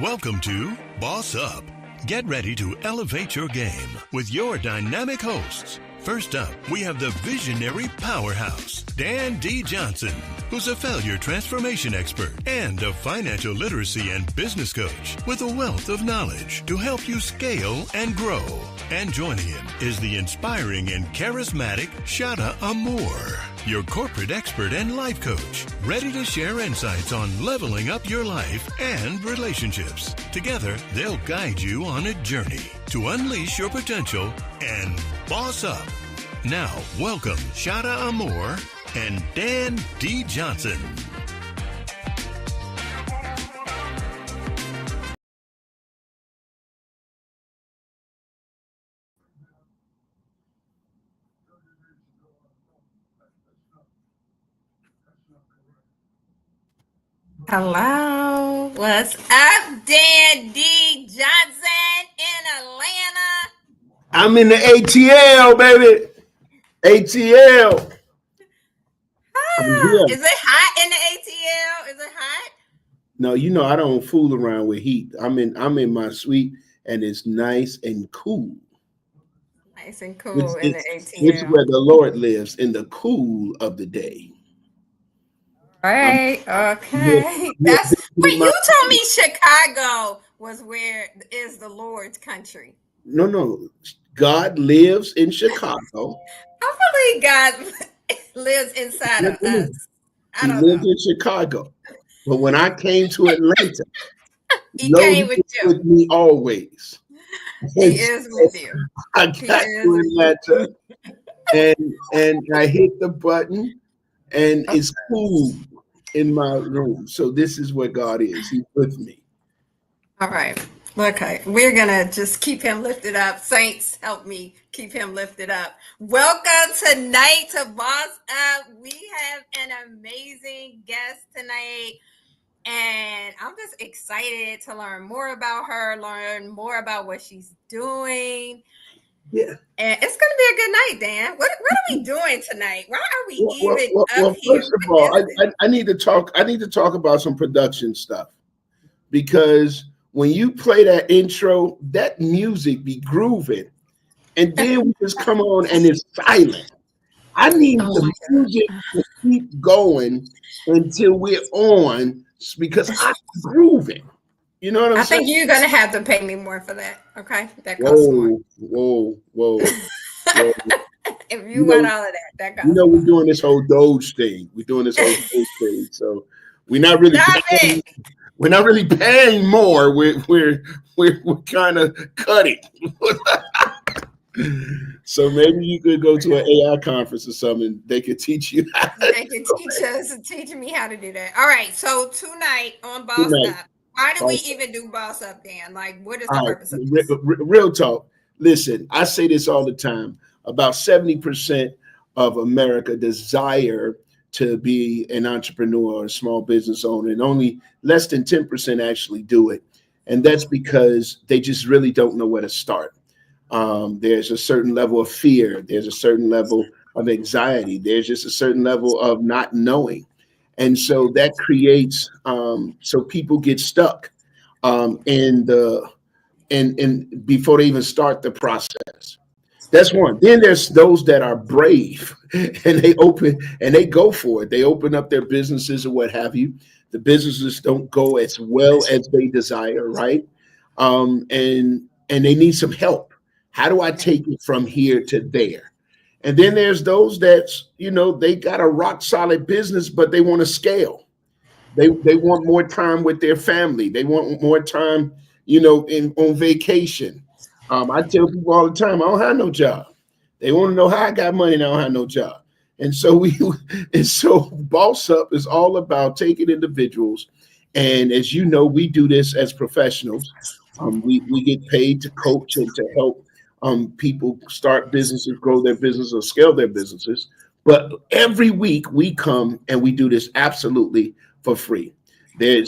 Welcome to Boss Up. Get ready to elevate your game with your dynamic hosts. First up, we have the visionary powerhouse, Dan D. Johnson, who's a failure transformation expert and a financial literacy and business coach with a wealth of knowledge to help you scale and grow. And joining him is the inspiring and charismatic Shada Amour, your corporate expert and life coach, ready to share insights on leveling up your life and relationships. Together, they'll guide you on a journey to unleash your potential and boss up. Now, welcome Shada Amour and Dan D. Johnson. Hello, what's up, Dan D. Johnson in Atlanta? I'm in the ATL, baby. ATL. Is it hot in the ATL? Is it hot? No, you know I don't fool around with heat. I'm in my suite and it's nice and cool. Nice and cool in the ATL. It's where the Lord lives, in the cool of the day. Right. Okay. Wait, you told me Chicago was where is the Lord's country. No. God lives in Chicago. I believe God lives inside of us. He lives in Chicago. But when I came to Atlanta, he came with you. With me always. He is with you. I got to Atlanta and I hit the button and it's cool in my room. So this is where God is. He's with me. All right. Okay. We're going to just keep him lifted up. Saints, help me keep him lifted up. Welcome tonight to Boss Up. We have an amazing guest tonight. And I'm just excited to learn more about her, learn more about what she's doing. Yeah. And it's going to be a good night, Dan. What are we doing tonight? Why are we up here? First of all, I need to talk about some production stuff, because when you play that intro, that music be grooving, and then we just come on and it's silent. I need the music to keep going until we're on, because I'm grooving. You know what I'm saying? I think you're going to have to pay me more for that. Okay. That costs more. Whoa. If you want all of that costs more. We're doing this whole Doge thing. So we're not really paying more. We're kind of cutting. So maybe you could go to an AI conference or something. They could teach you. They could teach me how to do that. All right. So tonight on Boss Up, why do we even do Boss Up, Dan? Like, what is the purpose of this? Real talk. Listen, I say this all the time. About 70% of America desire to be an entrepreneur or a small business owner, and only less than 10% actually do it. And that's because they just really don't know where to start. There's a certain level of fear. There's a certain level of anxiety. There's just a certain level of not knowing. And so that creates, so people get stuck in before they even start the process. That's one. Then there's those that are brave and they go for it. They open up their businesses or what have you. The businesses don't go as well as they desire, right? And they need some help. How do I take it from here to there? And then there's those that, they got a rock solid business, but they want to scale. They want more time with their family. They want more time, on vacation. I tell people all the time, I don't have no job. They want to know how I got money and I don't have no job. And so Boss Up is all about taking individuals. And as you know, we do this as professionals. We get paid to coach and to help people start businesses, grow their business, or scale their businesses. But every week we come and we do this absolutely for free. They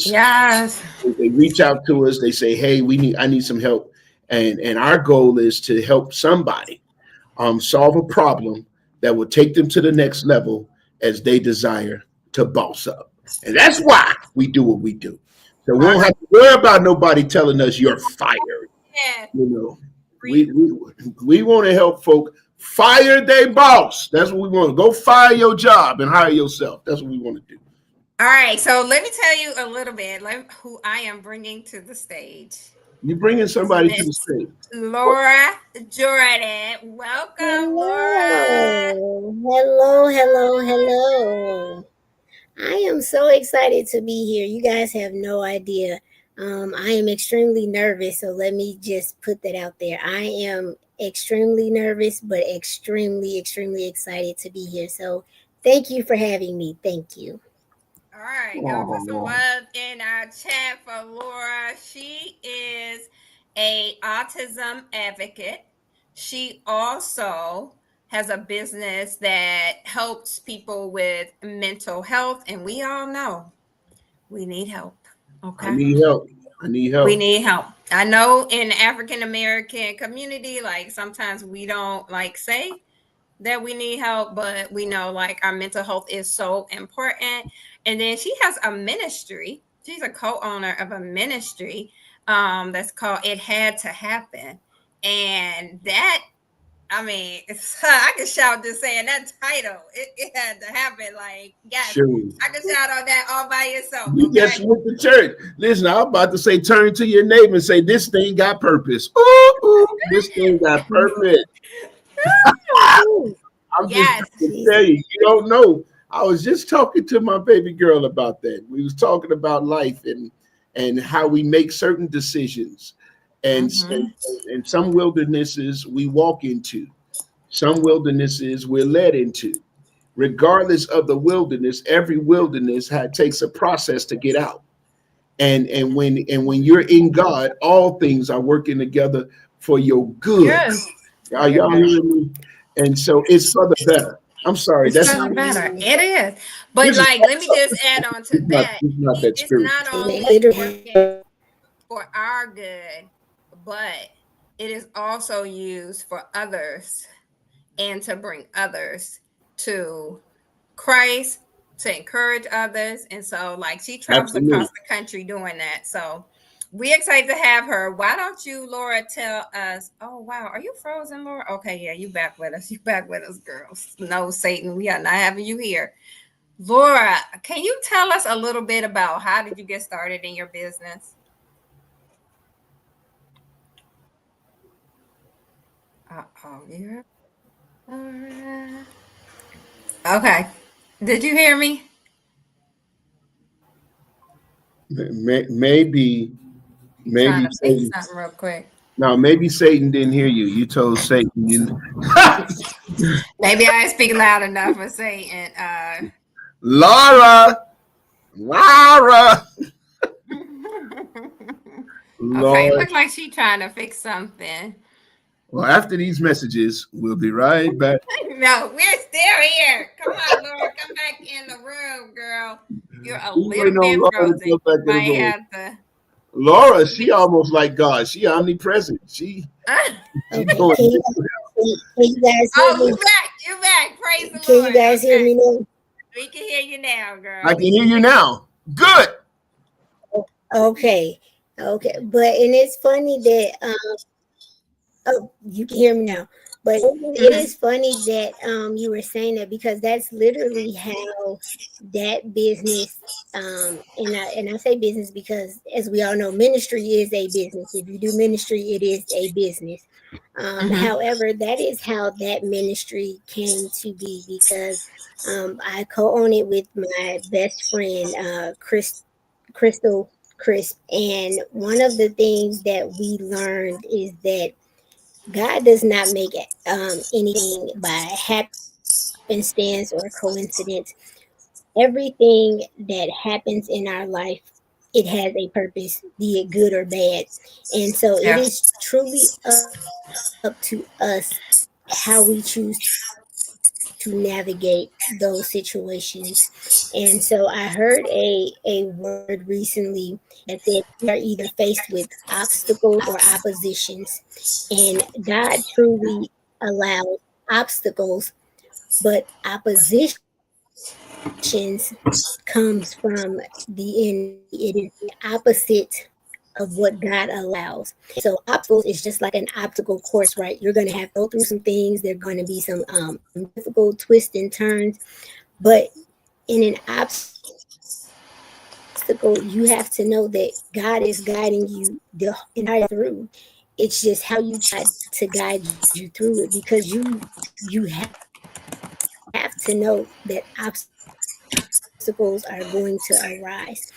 reach out to us. They say, hey, I need some help. And our goal is to help somebody solve a problem that will take them to the next level as they desire to boss up. And that's why we do what we do. So we don't have to worry about nobody telling us you're fired. Yeah. You know, we want to help folk fire their boss. That's what we want to go fire your job and hire yourself. That's what we want to do. All right. So let me tell you a little bit who I am bringing to the stage. You bringing somebody to the stage. Laura Jordan. Welcome, Laura. Hello. I am so excited to be here. You guys have no idea. I am extremely nervous, so let me just put that out there. I am extremely nervous, but extremely excited to be here. So thank you for having me. Thank you. All right, y'all put some love in our chat for Laura. She is a autism advocate. She also has a business that helps people with mental health, and we all know we need help. Okay, I need help. We need help. I know in the African American community, like sometimes we don't like say that we need help, but we know like our mental health is so important. And then she has a ministry. She's a co-owner of a ministry that's called It Had to Happen. And that, I mean, I can shout just saying that title. It had to happen. Like, yes, sure. I can shout on that all by yourself. You just went to church. Listen, I'm about to say, turn to your neighbor and say, this thing got purpose. Ooh, this thing got purpose. I'm just to tell you, you don't know. I was just talking to my baby girl about that. We was talking about life and how we make certain decisions. And, and some wildernesses we walk into, some wildernesses we're led into. Regardless of the wilderness, every wilderness takes a process to get out. And when you're in God, all things are working together for your good. Yes. Y'all hear me? And so it's for the better. I'm sorry. It's for the better. It is. But like, let me just add on to that. It's not only working for our good, but it is also used for others and to bring others to Christ, to encourage others. And so like she travels across the country doing that. So we're excited to have her. Why don't you, Laura, tell us? Oh, wow. Are you frozen, Laura? Okay, yeah, you back with us. You back with us, girls. No, Satan, we are not having you here. Laura, can you tell us a little bit about how did you get started in your business? Uh-oh, yeah. Laura. Okay. Did you hear me? Maybe trying to say something real quick. No, maybe Satan didn't hear you. You told Satan. Maybe I didn't speak loud enough for Satan. Laura. Okay, it looks like she's trying to fix something. Well, after these messages, we'll be right back. No, we're still here. Come on, Laura, come back in the room, girl. You're a little bit frozen. Laura, she almost like God. She omnipresent. She. You guys hear you're back. Praise the Lord. Can you guys hear me now? We can hear you now, girl. I can hear you now. Good. Okay. But and it's funny that you can hear me now. But it is funny that you were saying that, because that's literally how that business and I say business because, as we all know, ministry is a business. If you do ministry, it is a business. However, that is how that ministry came to be, because I co-own it with my best friend, Crystal Crisp. And one of the things that we learned is that God does not make anything by happenstance or coincidence. Everything that happens in our life, it has a purpose, be it good or bad. And so it is truly up to us how we choose to navigate those situations. And so I heard a word recently that said we are either faced with obstacles or oppositions. And God truly allows obstacles, but opposition comes from the enemy. It is the opposite of what God allows. So obstacles is just like an obstacle course, right? You're going to have to go through some things. There are going to be some difficult twists and turns, but in an obstacle, you have to know that God is guiding you the entire through. It's just how you try to guide you through it, because you have to know that obstacles are going to arise.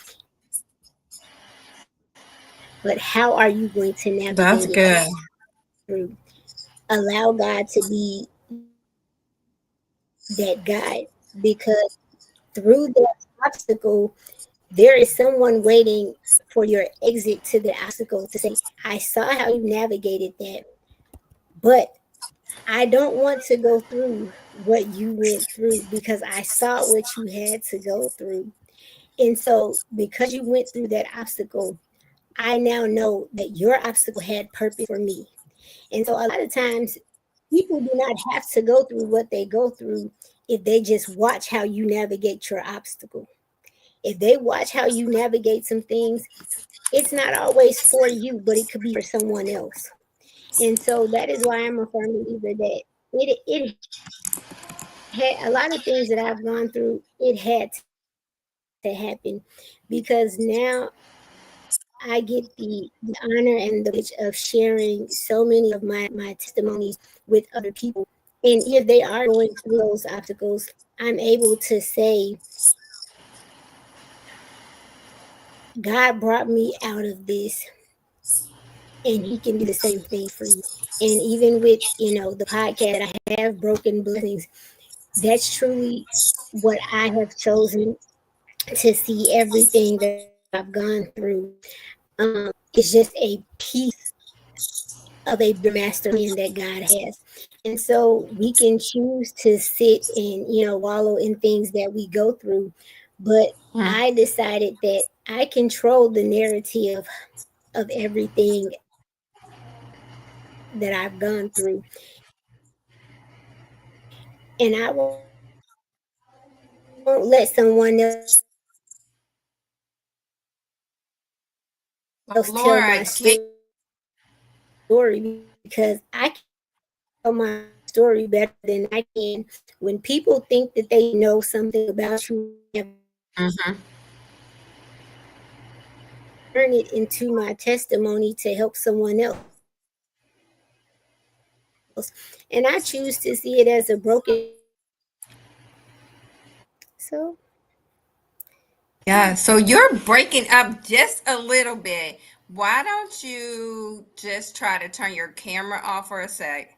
But how are you going to That's navigate it good. through? Allow God to be that guide, because through that obstacle, there is someone waiting for your exit to the obstacle to say, I saw how you navigated that, but I don't want to go through what you went through because I saw what you had to go through. And so, because you went through that obstacle, I now know that your obstacle had purpose for me. And so, a lot of times, people do not have to go through what they go through if they just watch how you navigate your obstacle. If they watch how you navigate some things, it's not always for you, but it could be for someone else. And so that is why I'm a firm believer that it had a lot of things that I've gone through, it had to happen, because now I get the honor and the privilege of sharing so many of my testimonies with other people. And if they are going through those obstacles, I'm able to say, God brought me out of this, and he can do the same thing for you. And even with, the podcast that I have, Broken Blessings, that's truly what I have chosen to see everything that I've gone through. It's just a piece of a bigger master plan that God has. And so we can choose to sit and, wallow in things that we go through. But I decided that I control the narrative of everything that I've gone through. And I won't let someone else tell Laura, my story, because I can tell my story better than I can. When people think that they know something about you, turn it into my testimony to help someone else. And I choose to see it as a broken. So yeah, so you're breaking up just a little bit. Why don't you just try to turn your camera off for a sec?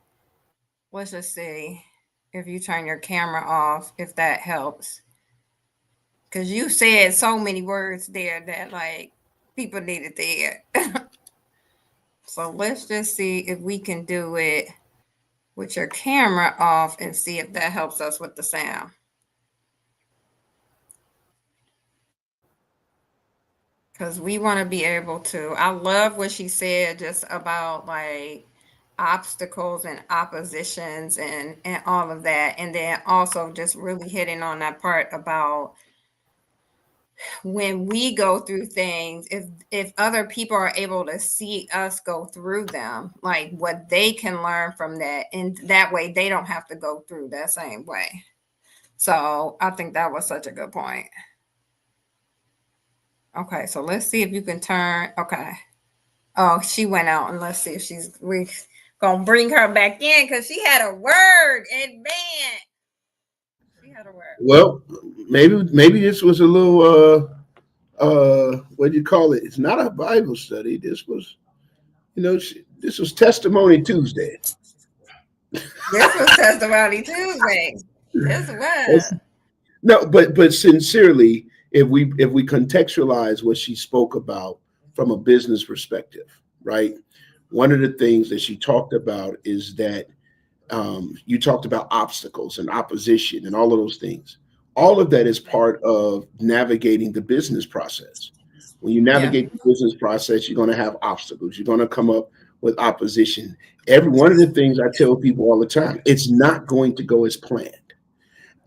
Let's just see if you turn your camera off, if that helps. Because you said so many words there that like people needed to hear. So let's just see if we can do it with your camera off and see if that helps us with the sound. Because we want to be able to. I love what she said just about like obstacles and oppositions and all of that. And then also just really hitting on that part about when we go through things, if other people are able to see us go through them, like what they can learn from that, and that way they don't have to go through that same way. So I think that was such a good point. Okay, so let's see if you can turn. Okay. Oh, she went out, and let's see if we gonna bring her back in because she had a word in band. She had a word. Well, maybe this was a little what do you call it? It's not a Bible study. This was, this was Testimony Tuesday. This was Testimony Tuesday. This was. No, but sincerely, if we contextualize what she spoke about from a business perspective, right? One of the things that she talked about is that you talked about obstacles and opposition and all of those things. All of that is part of navigating the business process. When you navigate the business process, you're going to have obstacles. You're going to come up with opposition. Every one of the things I tell people all the time, it's not going to go as planned.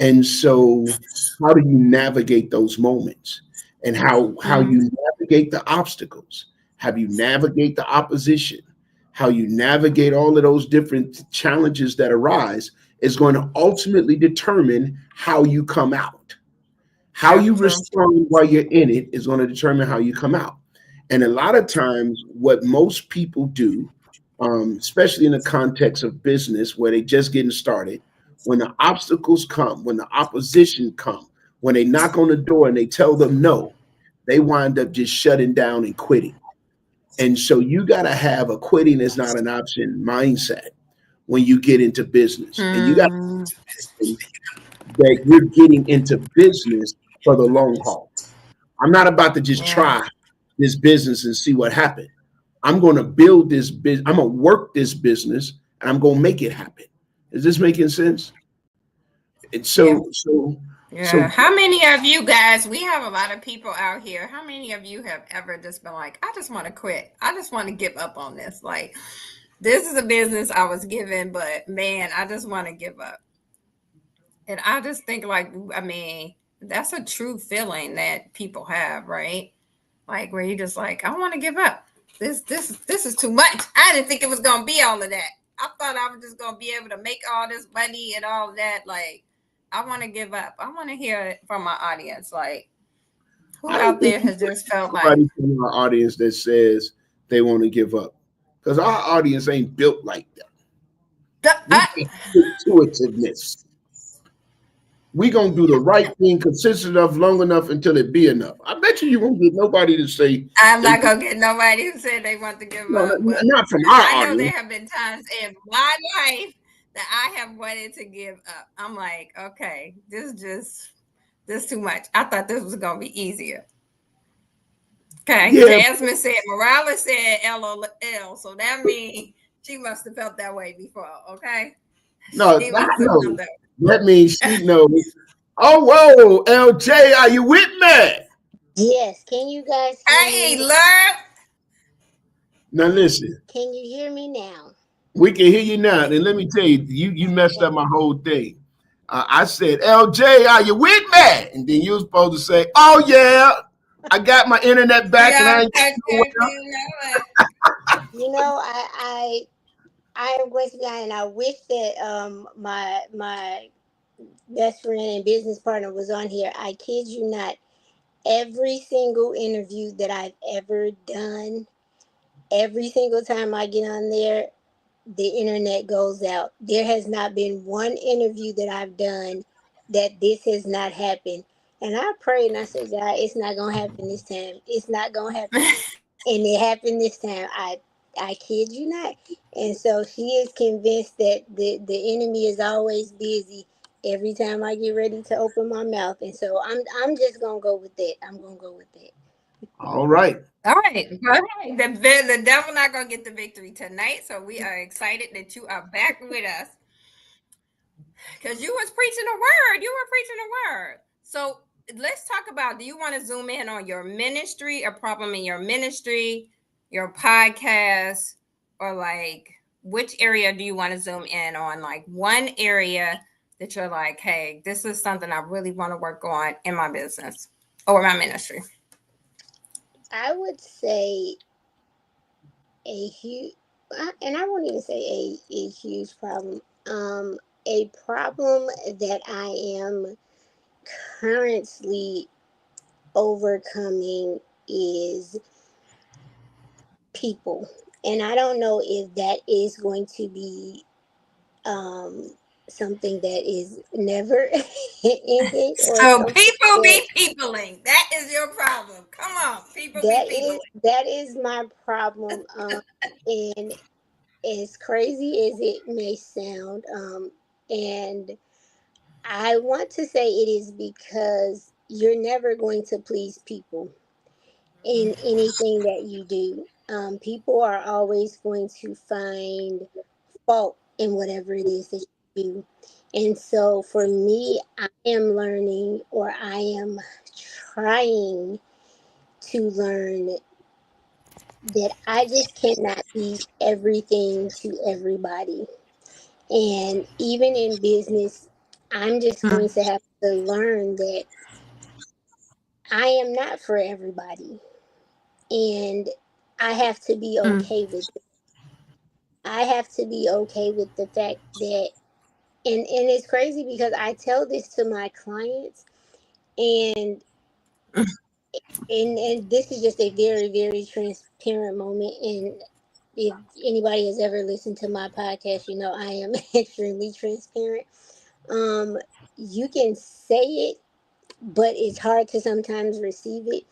And so how do you navigate those moments, and how you navigate the obstacles, how you navigate the opposition, how you navigate all of those different challenges that arise is going to ultimately determine how you come out. How you respond while you're in it is going to determine how you come out. And a lot of times what most people do, especially in the context of business where they're just getting started, when the obstacles come, when the opposition come, when they knock on the door and they tell them no, they wind up just shutting down and quitting. And so you got to have a quitting is not an option mindset when you get into business. And you got that you're getting into business for the long haul. I'm not about to just try this business and see what happens. I'm going to build this business. I'm going to work this business and I'm going to make it happen. Is this making sense? And so, how many of you guys, we have a lot of people out here. How many of you have ever just been like, I just want to quit. I just want to give up on this. Like, this is a business I was given, but man, I just want to give up. And I just think like, I mean, that's a true feeling that people have, right? Like where you're just like, I want to give up. This is too much. I didn't think it was going to be all of that. I thought I was just going to be able to make all this money and all of that. Like, I want to give up. I want to hear it from my audience. Like, who out there has just felt like from our audience that says they want to give up? Because our audience ain't built like that. Intuitiveness. We gonna do the right thing consistent enough, long enough until it be enough. I bet you won't get nobody to say. I'm not gonna get nobody who said they want to give up. Not from our audience. I know there have been times in my life that I have wanted to give up. I'm like, okay, this too much. I thought this was gonna be easier. Okay, Jasmine said, Morales said LOL, so that means she must have felt that way before. Okay, no. That means she knows. Oh, whoa, LJ, are you with me? Yes. Can you guys hear me? Learn. Now listen. Can you hear me now? We can hear you now. And let me tell you, you messed up my whole thing. I said, LJ, are you with me? And then you were supposed to say, oh, yeah, I got my internet back. And I am going to be honest, and I wish that my best friend and business partner was on here. I kid you not, every single interview that I've ever done, every single time I get on there, the internet goes out. There has not been one interview that I've done that this has not happened. And I prayed and I said, God, it's not going to happen this time. It's not going to happen. And it happened this time. I kid you not. And so she is convinced that the enemy is always busy every time I get ready to open my mouth. And so I'm just going to go with that. I'm going to go with that. All right. All right. The devil not going to get the victory tonight. So we are excited that you are back with us. Because you was preaching the word. You were preaching the word. So let's talk about, do you want to zoom in on your ministry, a problem in your ministry, your podcast, or like which area do you want to zoom in on? Like one area that you're like, hey, this is something I really want to work on in my business or my ministry. I would say a huge, and I won't even say a huge problem. A problem that I am currently overcoming is people. And I don't know if that is going to be something that is never ending. So people be peopling. That is your problem. Come on, people be peopling. That is my problem. And as crazy as it may sound, and I want to say it is because you're never going to please people in anything that you do. People are always going to find fault in whatever it is that you do. And so for me, I am learning, or I am trying to learn that I just cannot be everything to everybody. And even in business, I'm just going to have to learn that I am not for everybody. And I have to be okay with it. I have to be okay with the fact that, and it's crazy because I tell this to my clients, and this is just a very, very transparent moment. And if anybody has ever listened to my podcast, you know I am extremely transparent. You can say it, but it's hard to sometimes receive it.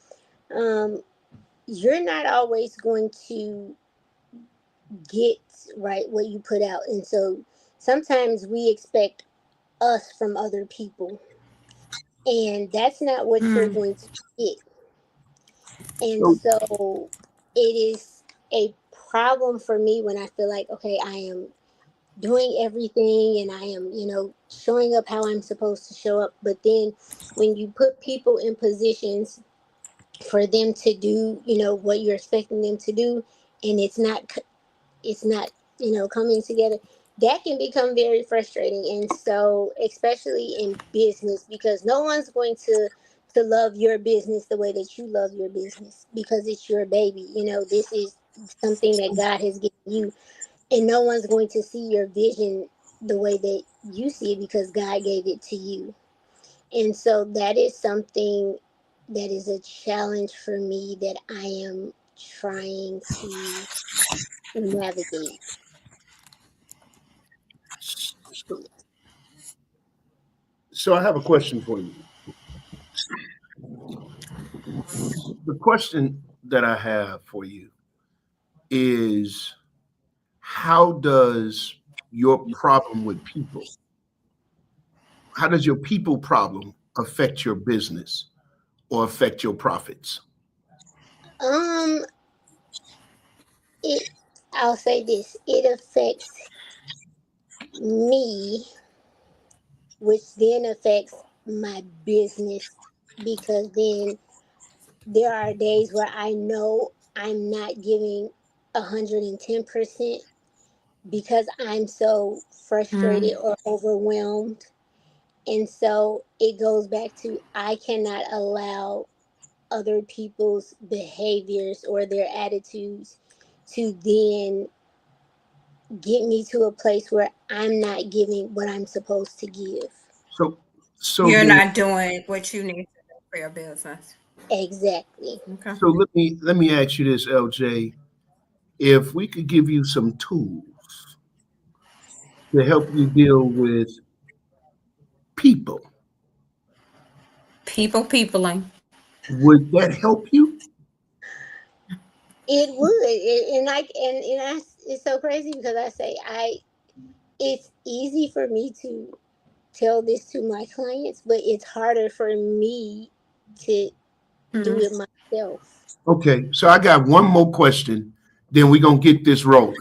You're not always going to get right what you put out, and so sometimes we expect us from other people, and that's not what you're going to get. And so it is a problem for me when I feel like, okay, I am doing everything and I am, showing up how I'm supposed to show up, but then when you put people in positions for them to do, what you're expecting them to do, and it's not coming together, that can become very frustrating. And so, especially in business, because no one's going to love your business the way that you love your business, because it's your baby. This is something that God has given you, and no one's going to see your vision the way that you see it because God gave it to you. And so that is something that is a challenge for me that I am trying to navigate. So I have a question for you. The question that I have for you is, how does your problem with people, how does your people problem affect your business or affect your profits? I'll say this, it affects me, which then affects my business, because then there are days where I know I'm not giving 110% because I'm so frustrated or overwhelmed. And so it goes back to, I cannot allow other people's behaviors or their attitudes to then get me to a place where I'm not giving what I'm supposed to give. So you're then, not doing what you need to do for your business. Exactly. Okay. so let me ask you this, LJ. If we could give you some tools to help you deal with people, Peopling. would that help you? It would, it's so crazy because I say it's easy for me to tell this to my clients, but it's harder for me to do it myself. Okay, so I got one more question, then we're gonna get this rolling.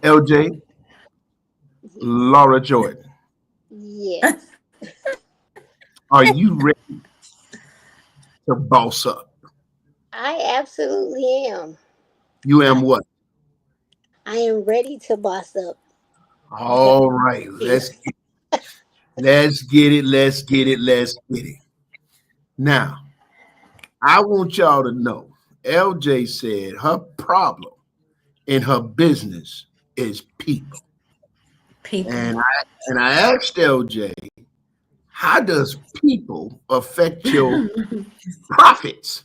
LJ, Laura Jordan, Yes, are you ready to boss up? I absolutely am. You am what? I am ready to boss up. All right, let's get it. Now, I want y'all to know, LJ said her problem in her business is people. And I asked LJ, how does people affect your profits?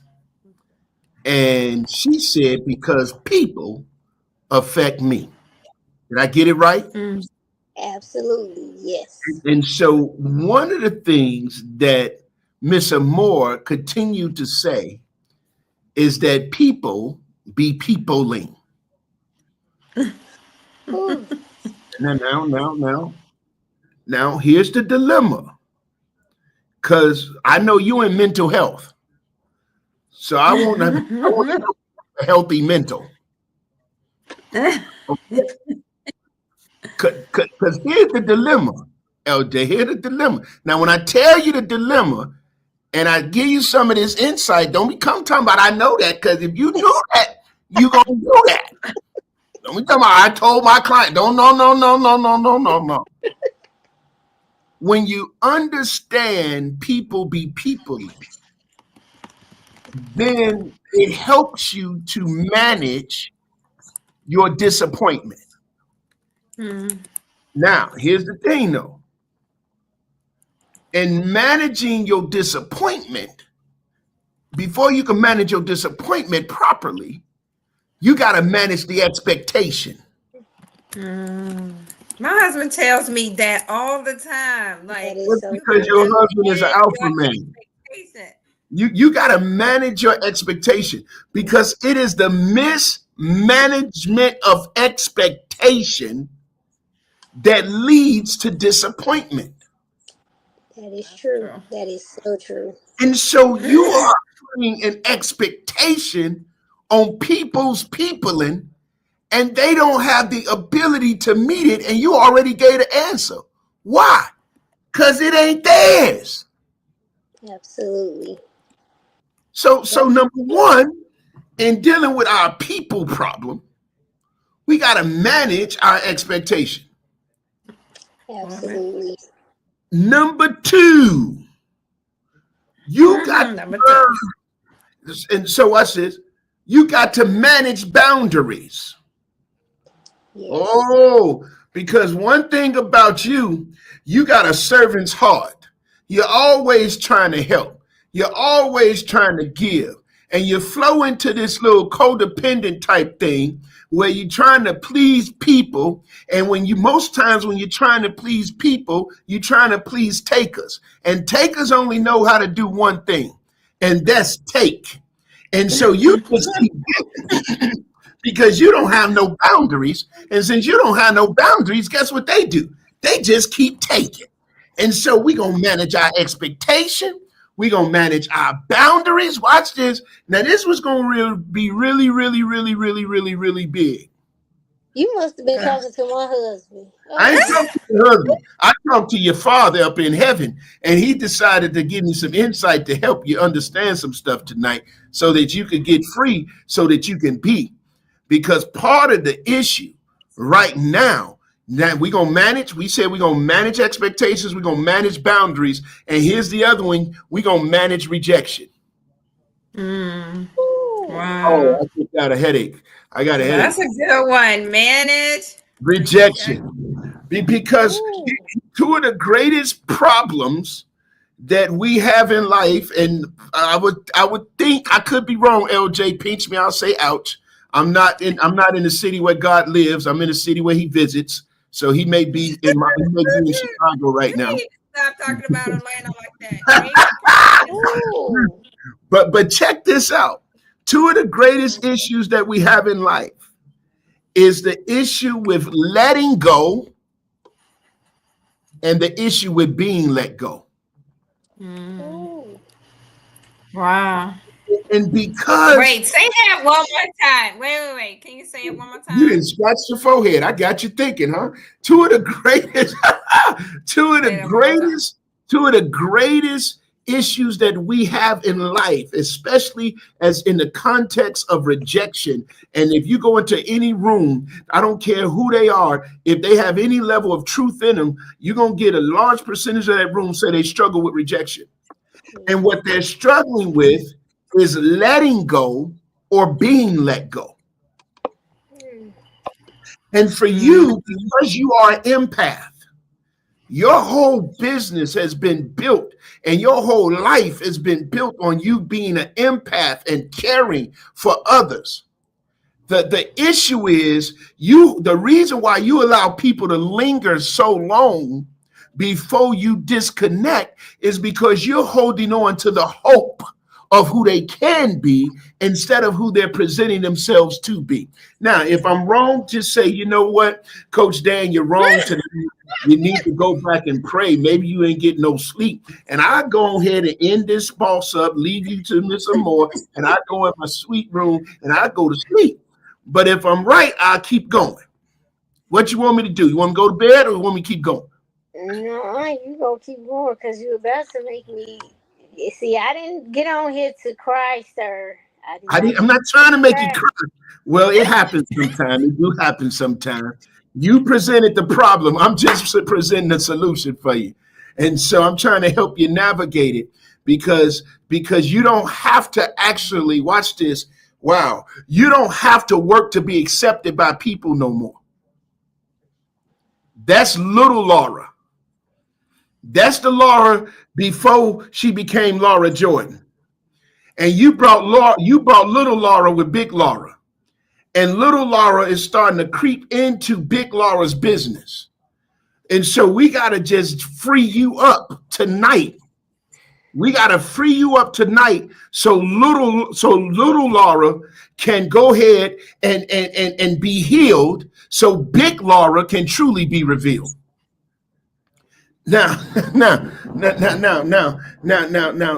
And she said, because people affect me. Did I get it right? Absolutely, yes. And so one of the things that Miss Amore continued to say is that people be peopling. Now, here's the dilemma. Because I know you in mental health. So I want to know a healthy mental. Because here's the dilemma, LJ. Here's the dilemma. Now, when I tell you the dilemma and I give you some of this insight, don't become talking about I know that, because if you knew that, you're going to do that. Don't be talking about I told my client. No. when you understand people be people, then it helps you to manage your disappointment. Now, here's the thing though. In managing your disappointment, before you can manage your disappointment properly, you got to manage the expectation. My husband tells me that all the time. Like, because your husband is an alpha man. You got to manage your expectation, because it is the mismanagement of expectation that leads to disappointment. That is true. That is so true. And so you are putting an expectation on people's peopling, and they don't have the ability to meet it, and you already gave the answer. Why? Because it ain't theirs. Absolutely. So number one, in dealing with our people problem, we got to manage our expectation. Absolutely. Number two, you got to, and so watch this, you got to manage boundaries. Yes. Oh, because one thing about you, you got a servant's heart. You're always trying to help. You're always trying to give. And you flow into this little codependent type thing where you're trying to please people. And most times when you're trying to please people, you're trying to please takers. And takers only know how to do one thing, and that's take. And so you just keep giving because you don't have no boundaries. And since you don't have no boundaries, guess what they do? They just keep taking. And so we're going to manage our expectation. We're going to manage our boundaries. Watch this. Now, this was going to be really, really, really, really, really, really big. You must have been talking to my husband. I ain't talking to your husband. I talked to your father up in heaven, and he decided to give me some insight to help you understand some stuff tonight so that you could get free, so that you can be. Because part of the issue right now, that we're going to manage, we said we're going to manage expectations, we're going to manage boundaries, and here's the other one, we're going to manage rejection. Wow. Oh, I just got a headache. I got a headache. That's a good one. Manage rejection. Because two of the greatest problems that we have in life, and I would think, I could be wrong, LJ, pinch me, I'll say ouch. I'm not in the city where God lives. I'm in the city where he visits. So he may be in Chicago right now. Stop talking about Atlanta like that. But check this out. Two of the greatest issues that we have in life is the issue with letting go and the issue with being let go. Wow. And because say that one more time. Wait. Can you say it one more time? You didn't scratch your forehead. I got you thinking, huh? Two of the greatest issues that we have in life, especially as in the context of rejection. And if you go into any room, I don't care who they are, if they have any level of truth in them, you're going to get a large percentage of that room say they struggle with rejection. And what they're struggling with is letting go or being let go. And for you, because you are an empath, your whole business has been built and your whole life has been built on you being an empath and caring for others. The issue is the reason why you allow people to linger so long before you disconnect is because you're holding on to the hope of who they can be instead of who they're presenting themselves to be. Now, if I'm wrong, just say, you know what, Coach Dan, you're wrong today. You need to go back and pray. Maybe you ain't getting no sleep. And I go ahead and end this boss up, leave you to Miss Amore, and I go in my sweet room and I go to sleep. But if I'm right, I'll keep going. What you want me to do? You want me to go to bed or you want me to keep going? No, you gonna keep going because you're about to make me. See, I didn't get on here to cry, sir. I'm not trying to make you cry. Well, it happens sometimes. It do happen sometimes. You presented the problem. I'm just presenting the solution for you. And so I'm trying to help you navigate it because you don't have to actually, watch this. Wow. You don't have to work to be accepted by people no more. That's little Laura. That's the Laura before she became Laura Jordan. And you brought little Laura with big Laura. And little Laura is starting to creep into big Laura's business. And so we got to just free you up tonight. We got to free you up tonight so little Laura can go ahead and be healed so big Laura can truly be revealed. Now,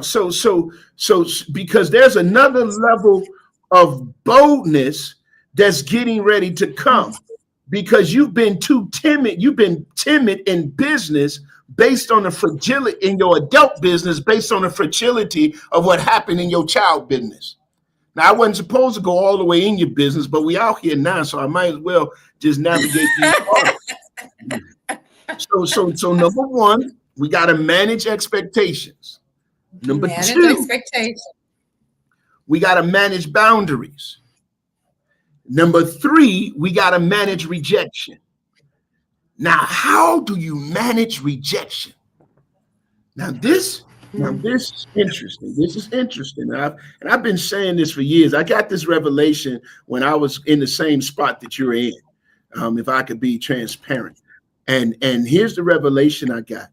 so because there's another level of boldness that's getting ready to come because you've been too timid. You've been timid in business based on the fragility in your adult business, based on the fragility of what happened in your child business. Now, I wasn't supposed to go all the way in your business, but we out here now, so I might as well just navigate these parts. So number one, we got to manage expectations. Number two, we got to manage boundaries. Number three, we got to manage rejection. Now, how do you manage rejection? Now this is interesting. This is interesting. And I've been saying this for years. I got this revelation when I was in the same spot that you're in, if I could be transparent. And here's the revelation I got.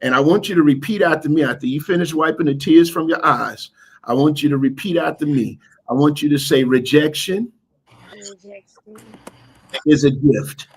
And I want you to repeat after me. After you finish wiping the tears from your eyes, I want you to repeat after me. I want you to say rejection is a gift.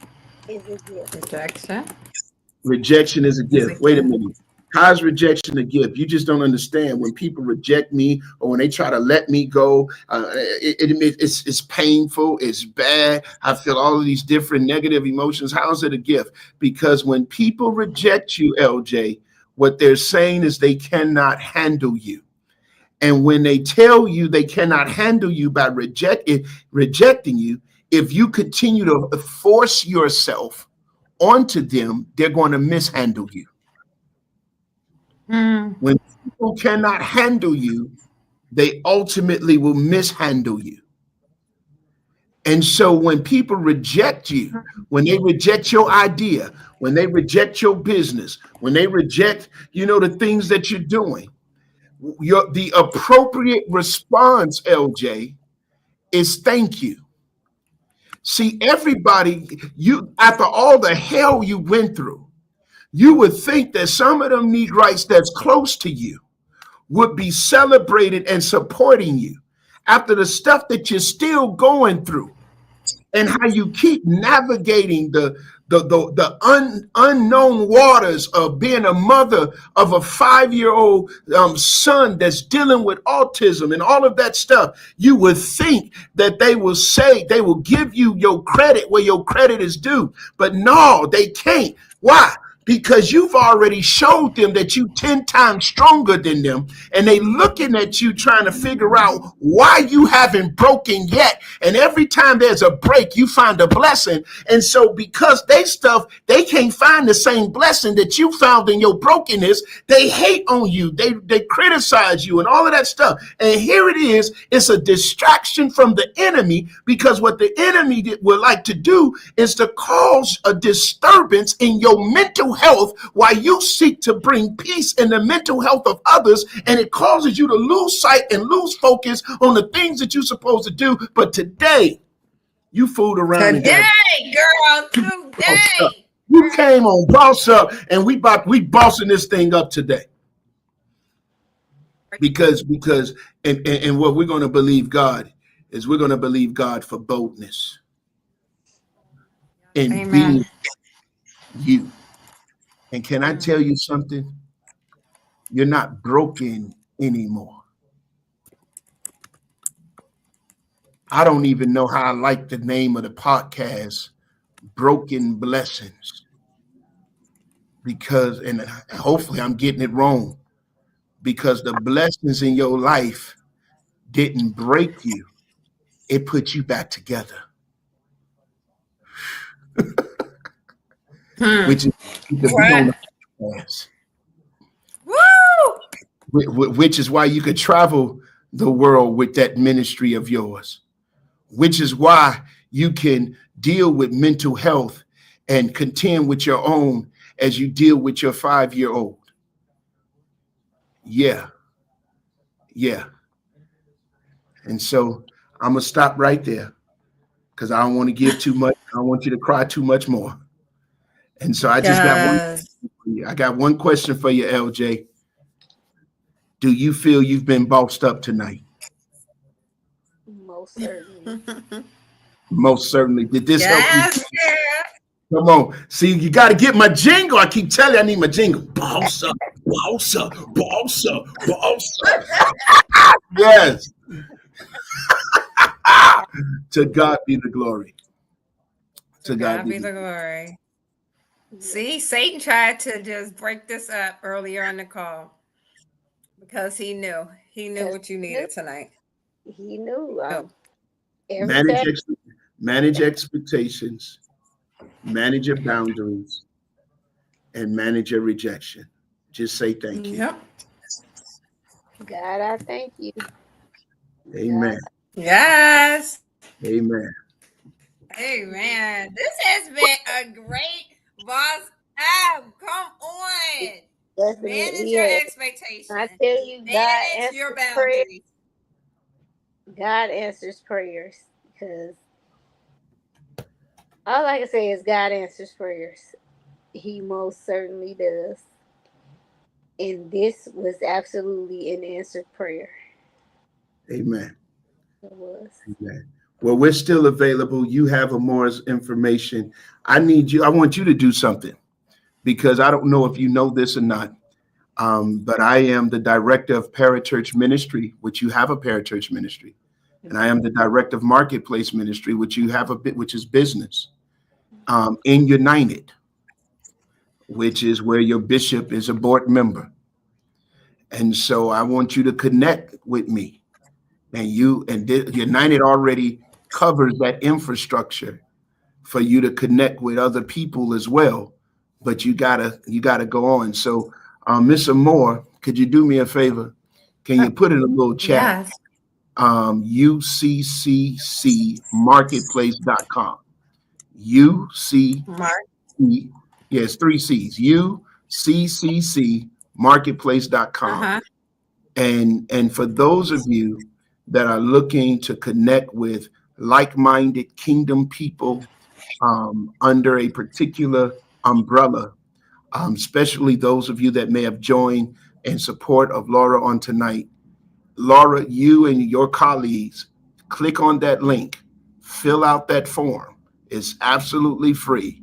Rejection is a gift. Wait a minute. How is rejection a gift? You just don't understand. When people reject me or when they try to let me go, it's painful. It's bad. I feel all of these different negative emotions. How is it a gift? Because when people reject you, LJ, what they're saying is they cannot handle you. And when they tell you they cannot handle you by rejecting you, if you continue to force yourself onto them, they're going to mishandle you. When people cannot handle you, they ultimately will mishandle you. And so when people reject you, when they reject your idea, when they reject your business, when they reject, the things that you're doing, the appropriate response, LJ, is thank you. See, everybody, after all the hell you went through, you would think that some of them Negrites that's close to you would be celebrated and supporting you after the stuff that you're still going through and how you keep navigating the unknown waters of being a mother of a 5-year-old son that's dealing with autism and all of that stuff. You would think that they will give you your credit where your credit is due, but no, they can't. Why? Because you've already showed them that you 10 times stronger than them, and they looking at you trying to figure out why you haven't broken yet. And every time there's a break, you find a blessing. And so because they can't find the same blessing that you found in your brokenness, they hate on you, they criticize you and all of that stuff. And here it is, it's a distraction from the enemy, because what the enemy would like to do is to cause a disturbance in your mental health while you seek to bring peace in the mental health of others, and it causes you to lose sight and lose focus on the things that you're supposed to do. But today, you fooled around. Today. You came on Boss Up, and we bossing this thing up today. Because and what we're going to believe God is, we're going to believe God for boldness in being you. And can I tell you something? You're not broken anymore. I don't even know how I like the name of the podcast, Broken Blessings, because, and hopefully I'm getting it wrong, because the blessings in your life didn't break you. It put you back together. Which is, which is why you could travel the world with that ministry of yours, which is why you can deal with mental health and contend with your own as you deal with your 5-year-old. Yeah. And so I'm going to stop right there because I don't want to give too much. I don't want you to cry too much more. And so I just got one question for you, LJ. Do you feel you've been bossed up tonight? Most certainly. Most certainly. Did this help you? Yeah. Come on. See, you got to get my jingle. I keep telling you I need my jingle. Boss up, boss up, boss up, boss up. Yes. To God be the glory. To God be the glory. See, Satan tried to just break this up earlier on the call because he knew what you needed tonight. He knew. Manage expectations, manage your boundaries, and manage your rejection. Just say thank you. Yep. God, I thank you. Amen. Yes. Amen. Amen. This has been a great boss up. Come on. Definitely Manage your expectations. I tell you, manage your boundaries. God answers prayers because all I can say is God answers prayers. He most certainly does. And this was absolutely an answered prayer. Amen. It was. Amen. Well, we're still available. You have more information. I want you to do something because I don't know if you know this or not. But I am the director of Parachurch Ministry, which you have a parachurch ministry. And I am the director of Marketplace Ministry, which you have which is business. In United, which is where your bishop is a board member. And so I want you to connect with me. And United already covers that infrastructure for you to connect with other people as well. But you gotta go on. So Miss Moore, could you do me a favor? Can you put in a little chat? Yes. UCCCmarketplace.com. UCC, yes, 3 C's. UCCCmarketplace.com. And for those of you that are looking to connect with like-minded kingdom people under a particular umbrella, especially those of you that may have joined in support of Laura on tonight. Laura, you and your colleagues, click on that link, fill out that form. It's absolutely free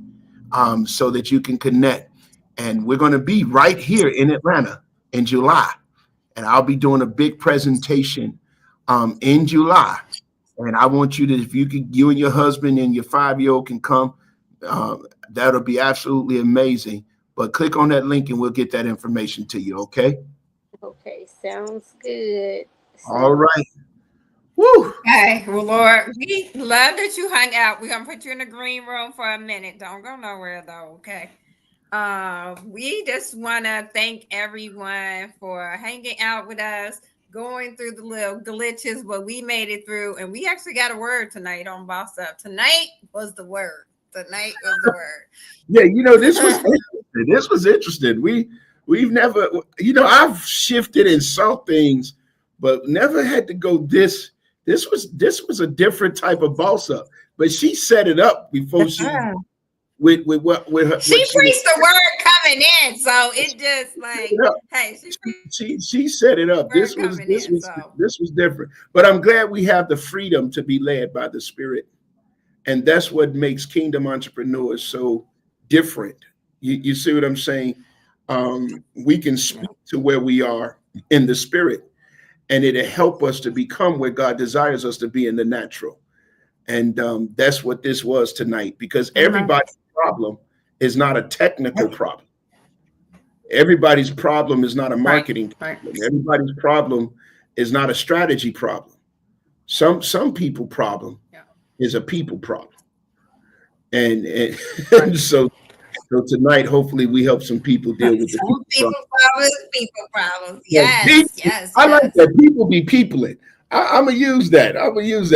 so that you can connect. And we're going to be right here in Atlanta in July. And I'll be doing a big presentation in July. And I want you to, if you and your husband and your 5-year-old can come, that'll be absolutely amazing. But click on that link and we'll get that information to you, okay? Okay, sounds good. All right. Woo! Hey, well, Lord, we love that you hung out. We're going to put you in the green room for a minute. Don't go nowhere, though, okay? We just want to thank everyone for hanging out with us, going through the little glitches, but we made it through. And we actually got a word tonight on Boss Up. Tonight was the word. Tonight was the word. Yeah, this was interesting. This was interesting. We've never, I've shifted and saw things, but never had to go this. This was a different type of boss up. But she set it up before she with her. She preached the word coming in, so it just like, hey, she set it up. This was different. But I'm glad we have the freedom to be led by the Spirit. And that's what makes kingdom entrepreneurs so different. You see what I'm saying? We can speak to where we are in the Spirit, and it'll help us to become where God desires us to be in the natural. And that's what this was tonight, because everybody's problem is not a technical problem. Everybody's problem is not a marketing problem. Everybody's problem is not a strategy problem. Some people problem is a people problem. And so So tonight, hopefully, we help some people deal with the people problems. Yeah, Yes. I like that. People be peopling. I'm gonna use that.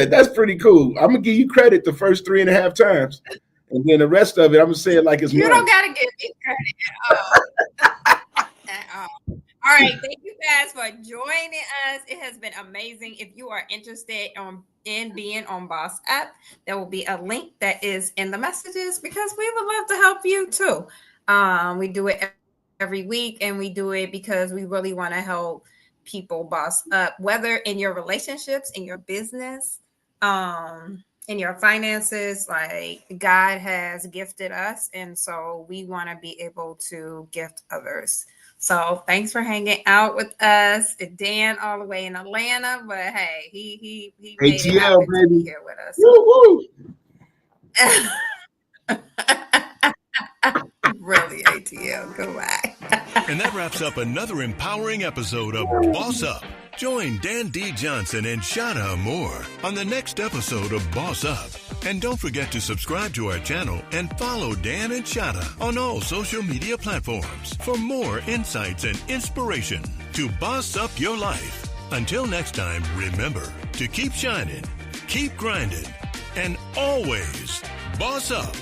That's pretty cool. I'm gonna give you credit the first 3.5 times, and then the rest of it, I'm gonna say it like it's You mine. don't gotta give me credit at all. All right, thank you guys for joining us. It has been amazing. If you are interested in being on Boss Up, there will be a link that is in the messages because we would love to help you too. We do it every week, and we do it because we really want to help people boss up, whether in your relationships, in your business, in your finances. Like, God has gifted us, and so we want to be able to gift others. So thanks for hanging out with us. Dan all the way in Atlanta, but hey, he made it happen to be here with us. Woo-woo. Really, ATL, goodbye. And that wraps up another empowering episode of Boss Up. Join Dan D. Johnson and Shana Moore on the next episode of Boss Up. And don't forget to subscribe to our channel and follow Dan and Shana on all social media platforms for more insights and inspiration to boss up your life. Until next time, remember to keep shining, keep grinding, and always boss up.